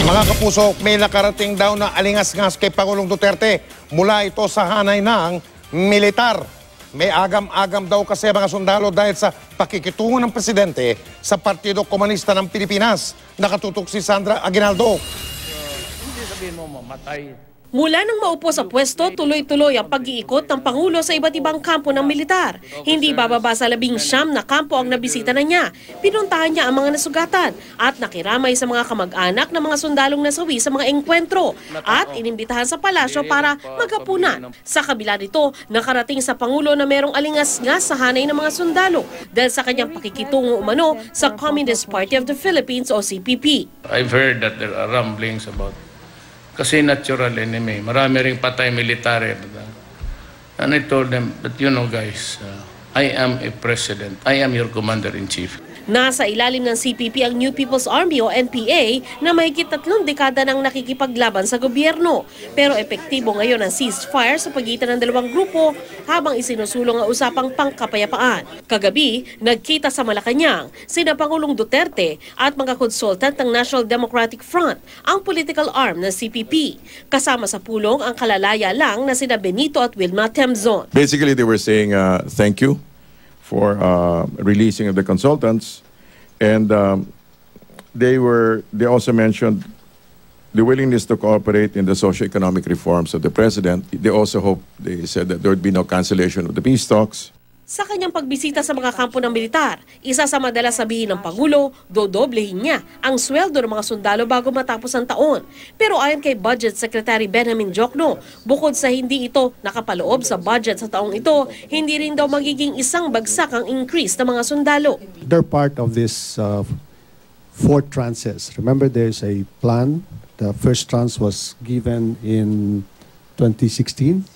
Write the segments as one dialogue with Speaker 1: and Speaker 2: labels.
Speaker 1: Mga kapuso, may nakarating daw na alingas-ngas kay Pangulong Duterte mula ito sa hanay ng militar. May agam-agam daw kasi mga sundalo dahil sa pakikitungo ng presidente sa Partido Komunista ng Pilipinas. Nakatutok si Sandra Aguinaldo.
Speaker 2: Hindi sabihin mo mamatay.
Speaker 3: Mula nang maupo sa pwesto, tuloy-tuloy ang pag-iikot ng Pangulo sa iba't ibang kampo ng militar. Hindi bababa sa 19 na kampo ang nabisita na niya. Pinuntahan niya ang mga nasugatan at nakiramay sa mga kamag-anak ng mga sundalong nasawi sa mga engkwentro at inimbitahan sa palasyo para maghapunan. Sa kabila nito, nakarating sa Pangulo na merong alingas-ngas sa hanay ng mga sundalo dahil sa kanyang pakikitungo umano sa Communist Party of the Philippines o CPP.
Speaker 2: I've heard that there are rumblings about kasi natural enemy. Marami ring patay military. And I told them that, you know guys, I am a president. I am your commander-in-chief.
Speaker 3: Nasa ilalim ng CPP ang New People's Army o NPA na mahigit 3 dekada nang nakikipaglaban sa gobyerno. Pero epektibo ngayon ang ceasefire sa pagitan ng dalawang grupo habang isinusulong ang usapang pangkapayapaan. Kagabi, nagkita sa Malacanang sina Pangulong Duterte at mga consultant ng National Democratic Front, ang political arm ng CPP. Kasama sa pulong ang kalalaya lang na sina Benito at Wilma Temzon.
Speaker 4: Basically, they were saying thank you for releasing of the consultants, and they also mentioned the willingness to cooperate in the socio-economic reforms of the president. They said that there would be no cancellation of the peace talks.
Speaker 3: Sa kanyang pagbisita sa mga kampo ng militar, isa sa madalas sabihin ng Pangulo, dodoblehin niya ang sweldo ng mga sundalo bago matapos ang taon. Pero ayon kay Budget Secretary Benjamin Diokno, bukod sa hindi ito nakapaloob sa budget sa taong ito, hindi rin daw magiging isang bagsak ang increase ng mga sundalo.
Speaker 5: They're part of this 4 tranches. Remember, there's a plan. The first tranche was given in 2016.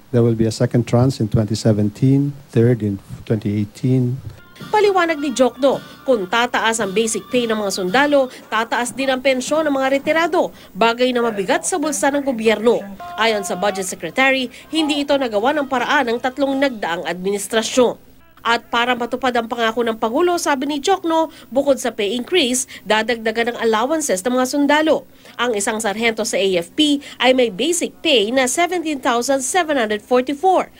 Speaker 5: There will be a second tranche in 2017, third in 2018.
Speaker 3: Paliwanag ni Diokno, kung tataas ang basic pay ng mga sundalo, tataas din ang pensyon ng mga retirado, bagay na mabigat sa bulsa ng gobyerno. Ayon sa Budget Secretary, hindi ito nagawa ng paraan ng 3 nagdaang administrasyon. At para matupad ang pangako ng Pangulo, sabi ni Diokno, bukod sa pay increase, dadagdagan ng allowances ng mga sundalo. Ang isang sarhento sa AFP ay may basic pay na 17,744.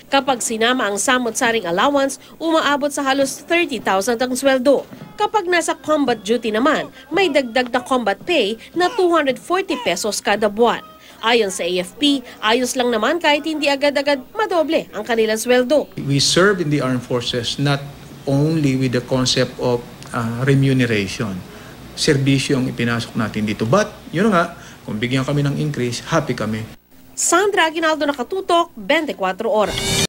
Speaker 3: Kapag sinama ang samot-saring allowance, umaabot sa halos 30,000 ang sweldo. Kapag nasa combat duty naman, may dagdag na combat pay na 240 pesos kada buwan. Ayon sa AFP, ayos lang naman kahit hindi agad-agad madoble ang kanilang sweldo.
Speaker 6: We serve in the armed forces not only with the concept of remuneration. Serbisyo ang ipinasok natin dito. But, yun nga, kung bigyan kami ng increase, happy kami.
Speaker 3: Sandra Aguinaldo, nakatutok, 24 Oras.